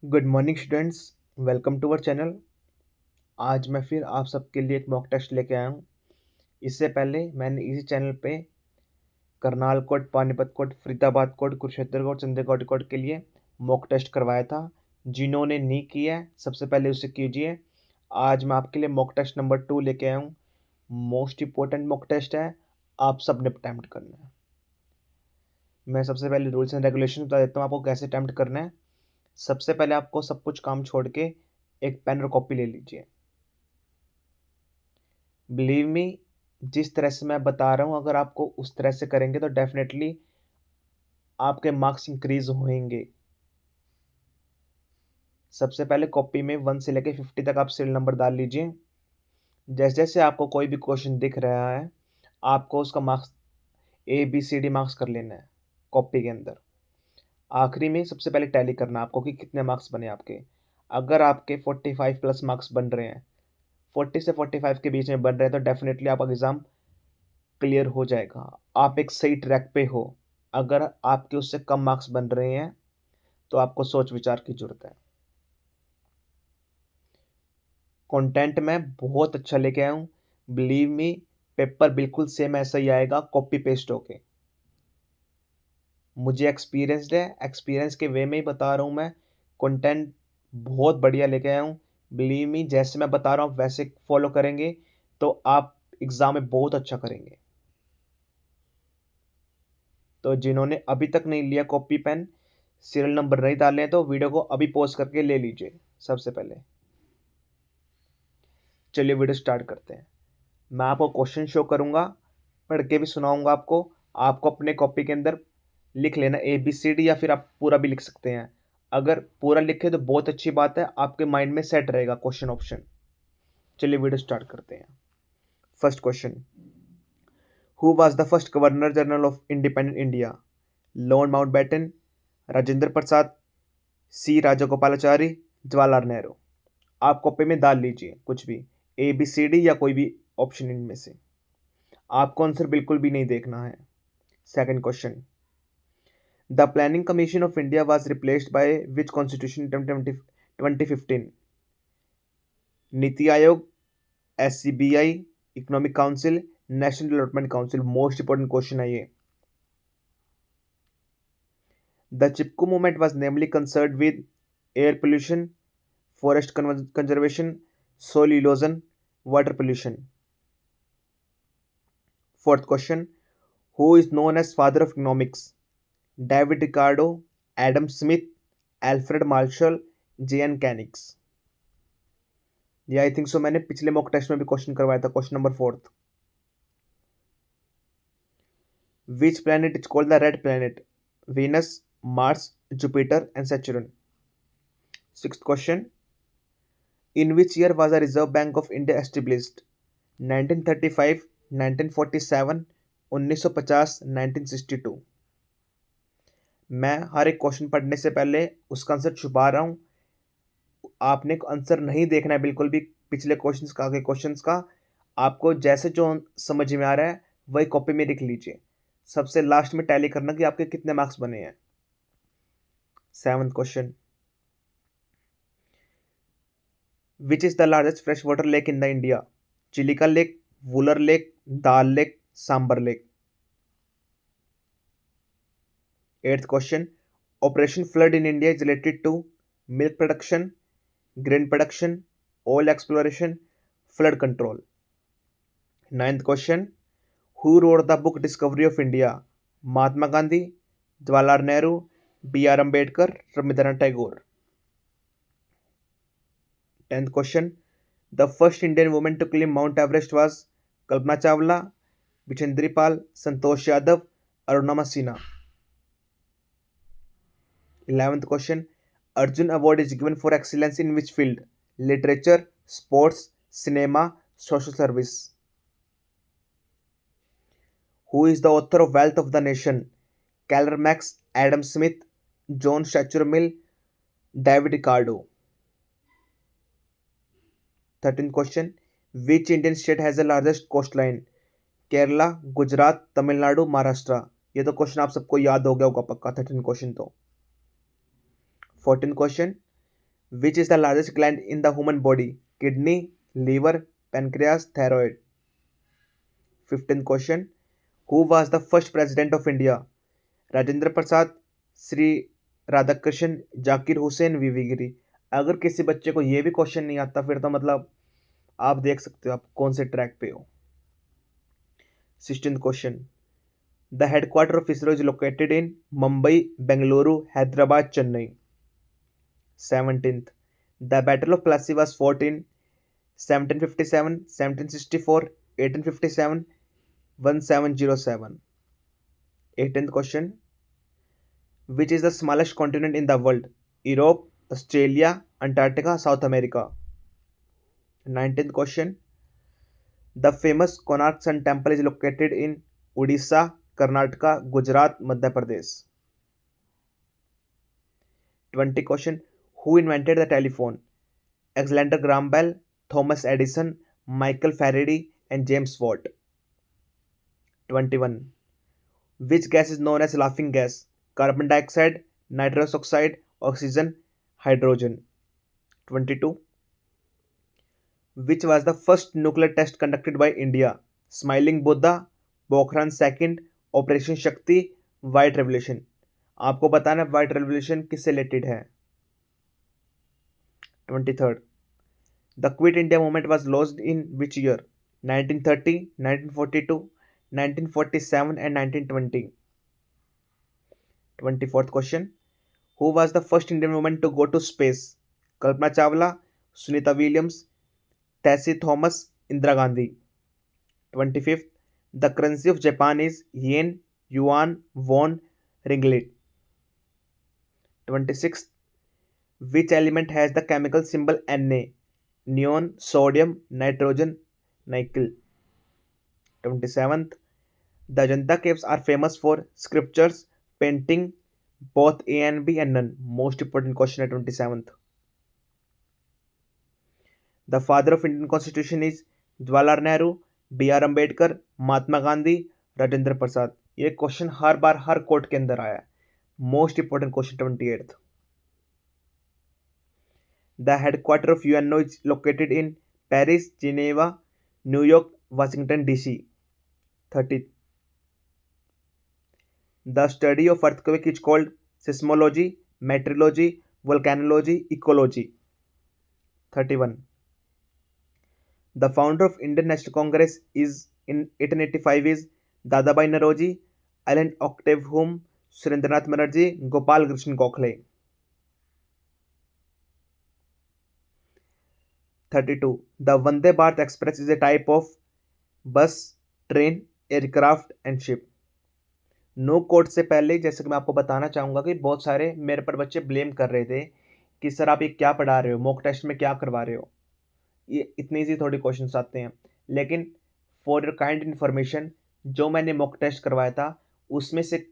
Good morning students, welcome to our channel. आज मैं फिर आप सबके लिए एक मॉक टेस्ट लेके आया हूँ। इससे पहले मैंने इसी चैनल पे Karnal court, Panipat court, Faridabad court, Kurukshetra court, चंद्रकोट कोट के लिए मॉक टेस्ट करवाया था। जिन्होंने नहीं किया है सबसे पहले उसे कीजिए। आज मैं आपके लिए मॉक टेस्ट नंबर 2 लेके आया हूँ। मोस्ट इम्पोर्टेंट मॉक टेस्ट है, आप सब ने अटैम्प्ट करना है। मैं सबसे पहले रूल्स एंड रेगुलेशन बता देता हूँ आपको कैसे अटैम्प्ट करना है। सबसे पहले आपको सब कुछ काम छोड़ के एक पेन और कॉपी ले लीजिए। बिलीव मी, जिस तरह से मैं बता रहा हूँ अगर आपको उस तरह से करेंगे तो डेफिनेटली आपके मार्क्स इंक्रीज होंगे। सबसे पहले कॉपी में 1 से लेकर 50 तक आप सीरियल नंबर डाल लीजिए। जैसे जैसे आपको कोई भी क्वेश्चन दिख रहा है आपको उसका मार्क्स ABCD मार्क्स कर लेना है कॉपी के अंदर। आखिरी में सबसे पहले टैली करना आपको कि कितने मार्क्स बने आपके। अगर आपके 45 प्लस मार्क्स बन रहे हैं, 40 से 45 के बीच में बन रहे हैं, तो डेफिनेटली आपका एग्ज़ाम क्लियर हो जाएगा। आप एक सही ट्रैक पे हो। अगर आपके उससे कम मार्क्स बन रहे हैं तो आपको सोच विचार की जरूरत है। कंटेंट मैं बहुत अच्छा लेके आया हूँ। बिलीव मी, पेपर बिल्कुल सेम ऐसा ही आएगा, कॉपी पेस्ट होके। मुझे एक्सपीरियंस है, एक्सपीरियंस के वे में ही बता रहा हूँ मैं। कंटेंट बहुत बढ़िया लेके आया हूँ। बिलीव मी, जैसे मैं बता रहा हूँ वैसे फॉलो करेंगे तो आप एग्ज़ाम में बहुत अच्छा करेंगे। तो जिन्होंने अभी तक नहीं लिया कॉपी पेन, सीरियल नंबर नहीं डाले हैं, तो वीडियो को अभी पॉज करके ले लीजिए। सबसे पहले चलिए वीडियो स्टार्ट करते हैं। मैं आपको क्वेश्चन शो करूंगा, पढ़ के भी सुनाऊंगा आपको। आपको अपने कॉपी के अंदर लिख लेना ABCD, या फिर आप पूरा भी लिख सकते हैं। अगर पूरा लिखे तो बहुत अच्छी बात है, आपके माइंड में सेट रहेगा क्वेश्चन ऑप्शन। चलिए वीडियो स्टार्ट करते हैं। First question, who was the first governor general of independent India? Lord Mountbatten, Rajendra Prasad, C Rajagopalachari, Jawaharlal Nehru. आप कॉपी में डाल लीजिए कुछ भी, ABCD या कोई भी ऑप्शन इनमें से। आपको आंसर बिल्कुल भी नहीं देखना है। Second question, the planning commission of India was replaced by which constitution 2015? Niti Aayog, SCBI, economic council, national development council. Most important question है ये। The Chipko movement was namely concerned with air pollution, forest conservation, soil erosion, water pollution. Fourth question, who is known as father of economics? David Ricardo, Adam Smith, Alfred Marshall, JN Keynes. ये I think so मैंने पिछले mock test में भी question करवाया था। Question number fourth, which planet is called the red planet? Venus, Mars, Jupiter and Saturn. Sixth question, in which year was the reserve bank of India established? 1935, 1947, 1950, 1962। मैं हर एक question पढ़ने से पहले उसका आंसर छुपा रहा हूँ। आपने आंसर नहीं देखना है बिल्कुल भी पिछले क्वेश्चंस का, आगे क्वेश्चंस का। आपको जैसे जो समझ में आ रहा है वही कॉपी में लिख लीजिए। सबसे लास्ट में टैली करना कि आपके कितने मार्क्स बने हैं। Seventh question, which is the largest fresh water lake in the India? Chilika lake, Wular lake, Dal lake, Sambhar lake. Eighth question, operation flood in India is related to milk production, grain production, oil exploration, flood control. Ninth question, who wrote the book discovery of India? Mahatma Gandhi, Jawaharlal Nehru, BR Ambedkar, Rabindranath Tagore. Tenth question, the first Indian women to climb mount Everest was? Kalpana Chawla, Vijendri Pal, Santosh Yadav, Arunima Sinha. 11th question, Arjuna award is given for excellence in which field? Literature, sports, cinema, social service. Who is the author of Wealth of the Nation? Karl Marx, Adam Smith, John Stuart Mill, David Ricardo. 13th question, which Indian state has the largest coastline? Kerala, Gujarat, Tamil Nadu, Maharashtra. ये तो question आप सबको याद हो गया होगा पक्का। 13 question तो। 14 question, Which is the largest gland in the human body? Kidney, liver, pancreas, thyroid. 15th question. Who was the first president of India? Rajendra Prasad, Shri Radhakrishna, Zakir Hussain, VV Giri. अगर किसी बच्चे को ये भी क्वेश्चन नहीं आता फिर तो मतलब आप देख सकते हो आप कौन से ट्रैक पे हो। 16th question. The headquarter of ISRO is located in Mumbai, Bengaluru, Hyderabad, Chennai. 17th। The battle of Plassey was fought in 1757, 1764, 1857, 1707। 18th question. Which is the smallest continent in the world? Europe, Australia, Antarctica, South America. 19th question. The famous Konark Sun Temple is located in Odisha, Karnataka, Gujarat, Madhya Pradesh. 20 question. Who invented the telephone? Alexander Graham Bell, Thomas Edison, Michael Faraday, and James Watt. 21. Which gas is known as laughing gas? Carbon dioxide, nitrous oxide, oxygen, hydrogen. 22. Which was the first nuclear test conducted by India? Smiling Buddha, Pokhran second, Operation Shakti, White Revolution. आपको बताना है White Revolution किससे related है। 23rd. The Quit India movement was launched in which year? 1930, 1942, 1947 and 1920. 24th question. Who was the first Indian woman to go to space? Kalpana Chawla, Sunita Williams, Tessie Thomas, Indira Gandhi. 25th. The currency of Japan is yen, yuan, won, ringgit. 26th. Which element has the chemical symbol Na? Neon, sodium, nitrogen, nickel. 27th. The Ajanta caves are famous for sculptures, painting, both A and B and none. Most important question at 27th. The father of Indian Constitution is Jawaharlal Nehru, B.R. Ambedkar, Mahatma Gandhi, Rajendra Prasad. ये question हर बार हर court के अंदर आया है। Most important question 28th। The headquarter of UNO is located in Paris, Geneva, New York, Washington DC. 30th. The study of earthquake is called seismology, meteorology, volcanology, ecology. 31. The founder of Indian National Congress is in 1885 is Dadabhai Naoroji, Alan Octave Hume, Surendranath Banerjee, Gopal Krishnan Gokhale. 32. The Vande Bharat Express is a type of bus, train, aircraft and ship. No code से पहले जैसे कि मैं आपको बताना चाहूँगा कि बहुत सारे मेरे पर बच्चे ब्लेम कर रहे थे कि सर आप ये क्या पढ़ा रहे हो, मॉक टेस्ट में क्या करवा रहे हो, ये इतनी ईजी थोड़ी क्वेश्चंस आते हैं। लेकिन फॉर योर काइंड इन्फॉर्मेशन, जो मैंने मॉक टेस्ट करवाया था उसमें से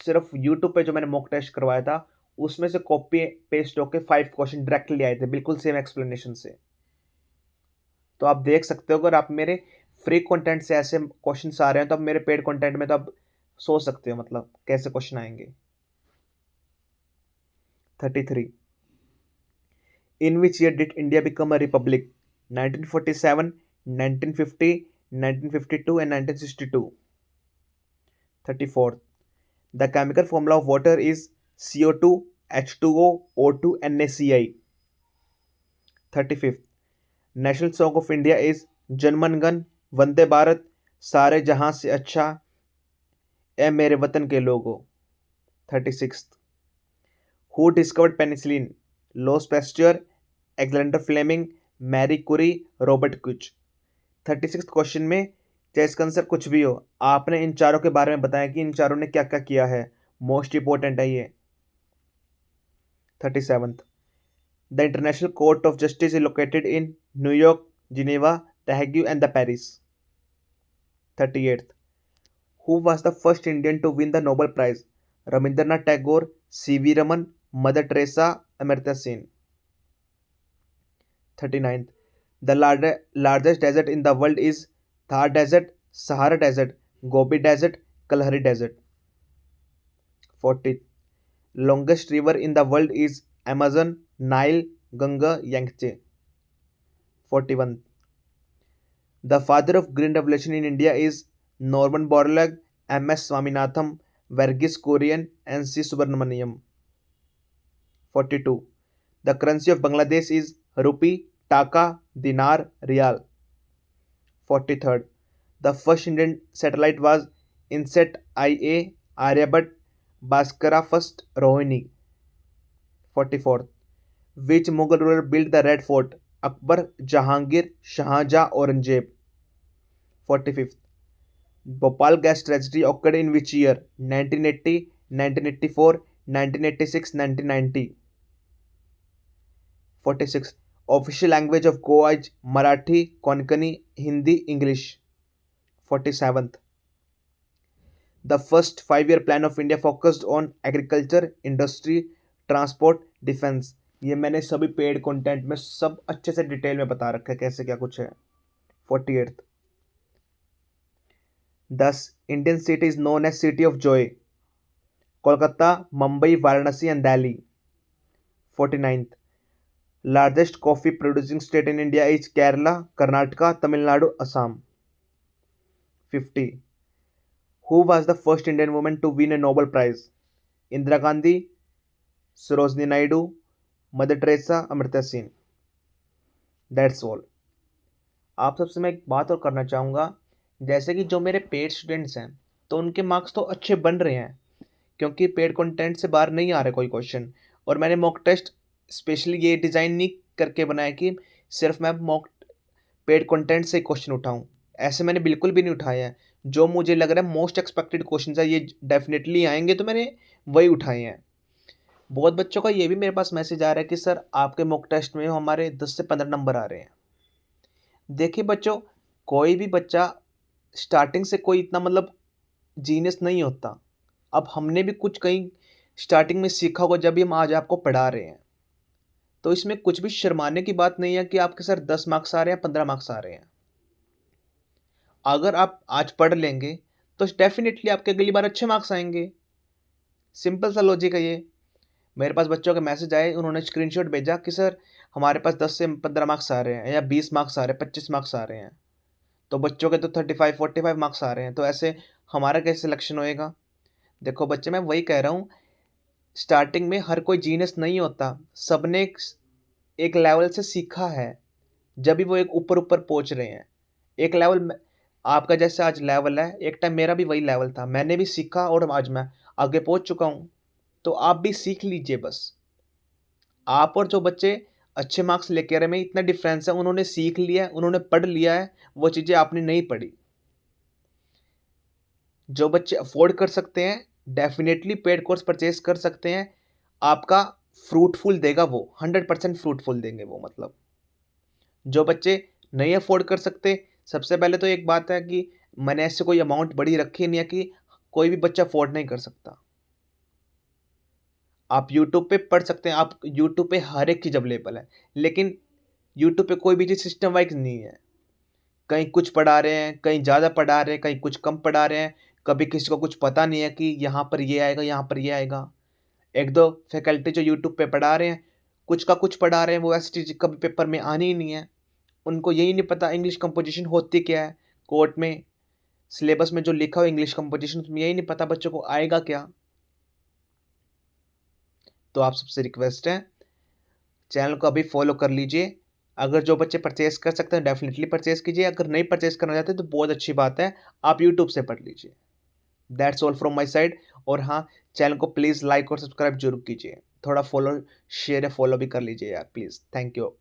सिर्फ यूट्यूब पे जो मैंने मॉक टेस्ट करवाया था उसमें से कॉपी पेस्ट होकर 5 क्वेश्चन डायरेक्टली आए थे बिल्कुल सेम एक्सप्लेनेशन से। तो आप देख सकते हो अगर आप मेरे फ्री कंटेंट से ऐसे क्वेश्चंस आ रहे हैं तो अब मेरे पेड कंटेंट में तो आप सोच सकते हो मतलब कैसे क्वेश्चन आएंगे। 33. In which year did India become a republic? 1947, 1950, 1952 and 1962. 34. The chemical formula of water is CO2, H2O, O2, NaCl. 35th. National song of India is Janman Gan, Vande Bharat, सारे जहां से अच्छा, ए मेरे वतन के लोगों। 36th. Who discovered penicillin? Louis Pasteur, Alexander Fleming, Marie Curie, Robert Koch. 36th question में चाहे इसका आंसर कुछ भी हो, आपने इन चारों के बारे में बताया कि इन चारों ने क्या क्या किया है। मोस्ट इंपॉर्टेंट है ये। 37th. The International Court of Justice is located in New York, Geneva, The Hague and the Paris. 38th. Who was the first Indian to win the Nobel Prize? Rabindranath Tagore, C.V. Raman, Mother Teresa, Amartya Sen. 39th. The largest desert in the world is Thar Desert, Sahara Desert, Gobi Desert, Kalahari Desert. 40th. Longest river in the world is Amazon, Nile, Ganga यांगचे। 41. The father of Green Revolution in India is Norman Borlaug, M.S. Swaminathan, Verghese Kurian, and C. Subramaniam. 42. The currency of Bangladesh is rupee, taka, dinar, rial. 43rd. The first Indian satellite was INSET IA, Aryabhat, Bhaskara first, Rohini. 44th. Which Mughal ruler built the Red Fort? Akbar, Jahangir, Shahjahan, Aurangzeb. 45th. Bhopal gas tragedy occurred in which year? 1980, 1984, 1986, 1990. 46. Official language of Goa is Marathi, Konkani, Hindi, English. 47th. The first 5-year plan of India focused on agriculture, industry, transport, defense. ये मैंने सभी paid content में सब अच्छे से detail में बता रखा है कैसे क्या कुछ है। 48th. Thus, Indian city is known as City of Joy. Kolkata, Mumbai, Varanasi, and Delhi. 49th. Largest coffee producing state in India is Kerala, Karnataka, Tamil Nadu, Assam. 50. Who was the first Indian woman to win a Nobel Prize? Indira Gandhi, Sarojini Naidu, mother Teresa, Amrita Sen. That's all. आप सबसे मैं एक बात और करना चाहूँगा, जैसे कि जो मेरे पेड स्टूडेंट्स हैं तो उनके मार्क्स तो अच्छे बन रहे हैं क्योंकि पेड कंटेंट से बाहर नहीं आ रहे कोई क्वेश्चन। और मैंने मॉक टेस्ट स्पेशली ये डिज़ाइन नहीं करके बनाया कि सिर्फ मैं मॉक पेड कंटेंट से क्वेश्चन उठाऊँ, ऐसे मैंने बिल्कुल भी नहीं उठाए हैं। जो मुझे लग रहा है मोस्ट एक्सपेक्टेड क्वेश्चन है ये डेफिनेटली आएंगे तो मैंने वही उठाए हैं। बहुत बच्चों का ये भी मेरे पास मैसेज आ रहा है कि सर आपके मॉक टेस्ट में हमारे 10 से 15 नंबर आ रहे हैं। देखिए बच्चों, कोई भी बच्चा स्टार्टिंग से कोई इतना मतलब जीनियस नहीं होता। अब हमने भी कुछ कहीं स्टार्टिंग में सीखा होगा जब भी हम आज आपको पढ़ा रहे हैं, तो इसमें कुछ भी शर्माने की बात नहीं है कि आपके सर 10 मार्क्स आ रहे हैं, 15 मार्क्स आ रहे हैं। अगर आप आज पढ़ लेंगे तो डेफिनेटली आपके अगली बार अच्छे मार्क्स आएंगे। सिंपल सा लॉजिक है ये। मेरे पास बच्चों के मैसेज आए, उन्होंने स्क्रीनशॉट भेजा कि सर हमारे पास 10 से 15 मार्क्स आ रहे हैं या 20 मार्क्स आ रहे हैं, 25 मार्क्स आ रहे हैं, तो बच्चों के तो 35 45 मार्क्स आ रहे हैं, तो ऐसे हमारा कैसे सिलेक्शन होएगा? देखो बच्चे, मैं वही कह रहा हूँ, स्टार्टिंग में हर कोई जीनियस नहीं होता। सबने एक लेवल से सीखा है, जब भी वो एक ऊपर ऊपर पहुँच रहे हैं। एक लेवल आपका जैसे आज लेवल है, एक टाइम मेरा भी वही लेवल था, मैंने भी सीखा और आज मैं आगे पहुँच चुका हूँ। तो आप भी सीख लीजिए बस। आप और जो बच्चे अच्छे मार्क्स लेके आ रहे हैं, इतना डिफरेंस है, उन्होंने सीख लिया है, उन्होंने पढ़ लिया है, वो चीज़ें आपने नहीं पढ़ी। जो बच्चे अफोर्ड कर सकते हैं डेफिनेटली पेड कोर्स परचेज कर सकते हैं। आपका फ्रूटफुल देगा वो, 100% फ्रूटफुल देंगे वो। मतलब जो बच्चे नहीं अफोर्ड कर सकते, सबसे पहले तो एक बात है कि मैंने ऐसे कोई अमाउंट बड़ी रखी नहीं है कि कोई भी बच्चा अफोर्ड नहीं कर सकता। आप यूट्यूब पे पढ़ सकते हैं, आप यूट्यूब पे हर एक चीज़ अवेलेबल है, लेकिन यूट्यूब पे कोई भी चीज़ सिस्टम वाइज नहीं है। कहीं कुछ पढ़ा रहे हैं, कहीं ज़्यादा पढ़ा रहे हैं, कहीं कुछ कम पढ़ा रहे हैं, कभी किसी को कुछ पता नहीं है कि यहाँ पर ये आएगा, यहाँ पर ये आएगा। एक दो फैकल्टी जो यूट्यूब पे पढ़ा रहे हैं, कुछ का कुछ पढ़ा रहे हैं, वो ऐसी चीज़ कभी पेपर में आनी ही नहीं है। उनको यही नहीं पता इंग्लिश कंपोजिशन होती क्या है, कोर्ट में सिलेबस में जो लिखा हो इंग्लिश कंपोजिशन, उसमें यही नहीं पता बच्चों को आएगा क्या। तो आप सबसे रिक्वेस्ट है, चैनल को अभी फॉलो कर लीजिए। अगर जो बच्चे परचेस कर सकते हैं डेफिनेटली परचेस कीजिए, अगर नहीं परचेस करना चाहते तो बहुत अच्छी बात है, आप यूट्यूब से पढ़ लीजिए। That's all from my side. और हाँ, चैनल को प्लीज़ लाइक और सब्सक्राइब जरूर कीजिए। थोड़ा फॉलो शेयर या फॉलो भी कर लीजिए यार प्लीज़। Thank you.